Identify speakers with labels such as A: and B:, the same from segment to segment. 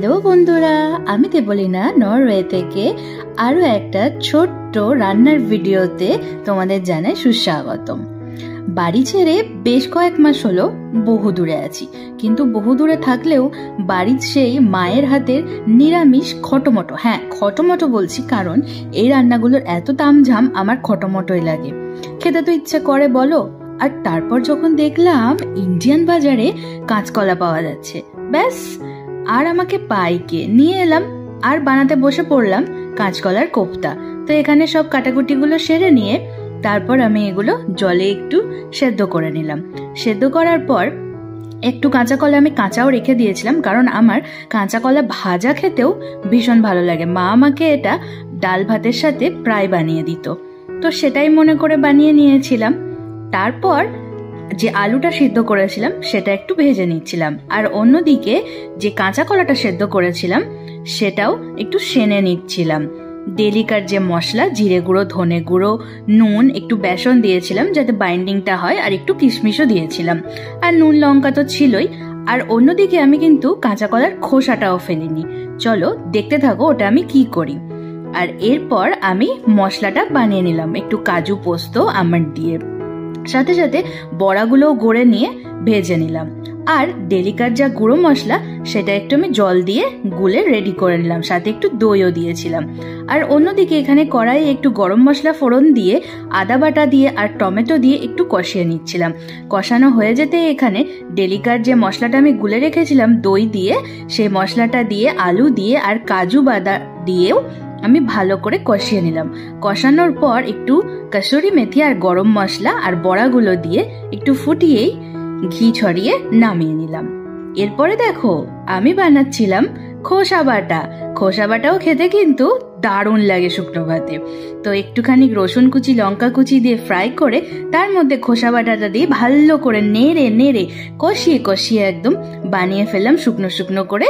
A: Hello বন্ধুরা, আমি Debolina Norway থেকে আরো একটা ছোট্ট রান্নার ভিডিওতে তোমাদের জানাই সুস্বাগতম। বাড়ি ছেড়ে বেশ কয়েক মাস হলো বহু দূরে আছি, কিন্তু বহু দূরে থাকলেও বাড়ির সেই মায়ের হাতের নিরামিষ খটোমটো, হ্যাঁ খটোমটো বলছি কারণ এই রান্নাগুলোর এত তামঝাম আমার খটোমটোই লাগে, খেতে তো ইচ্ছে করে বলো। আর তারপর যখন দেখলাম ইন্ডিয়ান বাজারে কাঁচকলা পাওয়া যাচ্ছে, ব্যাস আর আমাকে পাইকে নিয়ে এলাম আর বানাতে বসে পড়লাম কাঁচকলার কোপ্তা। তো এখানে সব কাটাকুটিগুলো সেরে নিয়ে তারপর আমি এগুলো জলে একটু সেদ্ধ করে নিলাম। সেদ্ধ করার পর একটু কাঁচা কলা আমি কাঁচাও রেখে দিয়েছিলাম, কারণ আমার কাঁচা কলা ভাজা খেতেও ভীষণ ভালো লাগে। মা আমাকে এটা ডাল ভাতের সাথে প্রায় বানিয়ে দিত, তো সেটাই মনে করে বানিয়ে নিয়েছিলাম। তারপর যে আলুটা সিদ্ধ করেছিলাম সেটা একটু ভেজে নিচ্ছিলাম, আর অন্যদিকে যে কাঁচা কলাটা সেদ্ধ করেছিলাম সেটাও একটু সেনে নিচ্ছিলাম। ডেলিকার যে মশলা, জিরে গুঁড়ো, ধনে গুঁড়ো, নুন, একটু বেসন দিয়েছিলাম যাতে বাইন্ডিংটা হয়, আর একটু কিশমিশও দিয়েছিলাম, আর নুন লঙ্কা তো ছিলই। আর অন্যদিকে আমি কিন্তু কাঁচা কলার খোসাটাও ফেলিনি। চলো দেখতে থাকো ওটা আমি কি করি। আর এরপর আমি মশলাটা বানিয়ে নিলাম একটু কাজু, পোস্ত, আমন্ড দিয়ে, সাথে সাথে বড়াগুলোও গড়ে নিয়ে ভেজে নিলাম। আর ডেলিকার যা গুঁড়ো মশলা সেটা একটু আমি জল দিয়ে গুলে রেডি করে নিলাম, সাথে একটু দইও দিয়েছিলাম। আর অন্যদিকে এখানে কড়াইয়ে একটু গরম মশলা ফোড়ন দিয়ে আদা বাটা দিয়ে আর টমেটো দিয়ে একটু কষিয়ে নিচ্ছিলাম। কষানো হয়ে যেতে এখানে ডেলিকার যে মশলাটা আমি গুলে রেখেছিলাম দই দিয়ে, সেই মশলাটা দিয়ে আলু দিয়ে আর কাজু বাদাম দিয়েও আমি ভালো করে কষিয়ে নিলাম। কষানোর পর একটু কসুরি মেথি আর গরম মশলা আর বড়াগুলো দিয়ে একটু ফুটিয়েই ঘি ছড়িয়ে নামিয়ে নিলাম। এরপরে দেখো আমি বানাচ্ছিলাম খোসা বাটা। খোসা বাটাও খেতে কিন্তু দারুণ লাগে শুকনো ভাতে। তো একটুখানি রসুন কুচি, লঙ্কা কুচি দিয়ে ফ্রাই করে তার মধ্যে খোসা বাটাটা দিয়ে ভালো করে নেড়ে নেড়ে কষিয়ে কষিয়ে একদম বানিয়ে ফেললাম শুকনো শুকনো করে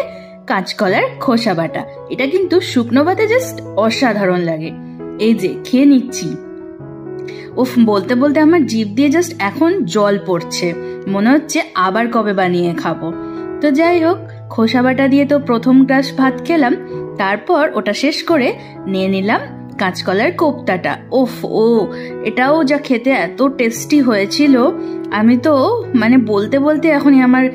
A: কাঁচকলার খোসা বাটা। এটা কিন্তু শুকনো ভাতে জাস্ট অসাধারণ লাগে। এই যে খেয়ে নিচ্ছি, উফ, বলতে বলতে আমার জিভ দিয়ে জাস্ট এখন জল পড়ছে, মনে হচ্ছে আবার কবে বানিয়ে খাবো। তো যাই হোক, খোসা বাটা দিয়ে তো প্রথম গ্লাস ভাত খেলাম, তারপর ওটা শেষ করে নিয়ে নিলাম কাঁচকলার কোপ্তাটা। ওফ, এটাও যা খেতে এত টেস্টি হয়েছিল, আমি তো বলতে বলতে এখনই আমার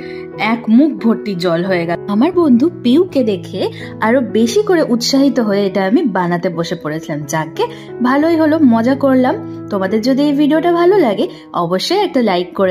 A: এক মুখ ভর্তি জল হয়ে গেল। আমার বন্ধু পিউকে দেখে আরো বেশি করে উৎসাহিত হয়ে এটা আমি বানাতে বসে পড়েছিলাম। যাকে ভালোই হলো, মজা করলাম। তোমাদের যদি এই ভিডিওটা ভালো লাগে অবশ্যই একটা লাইক করে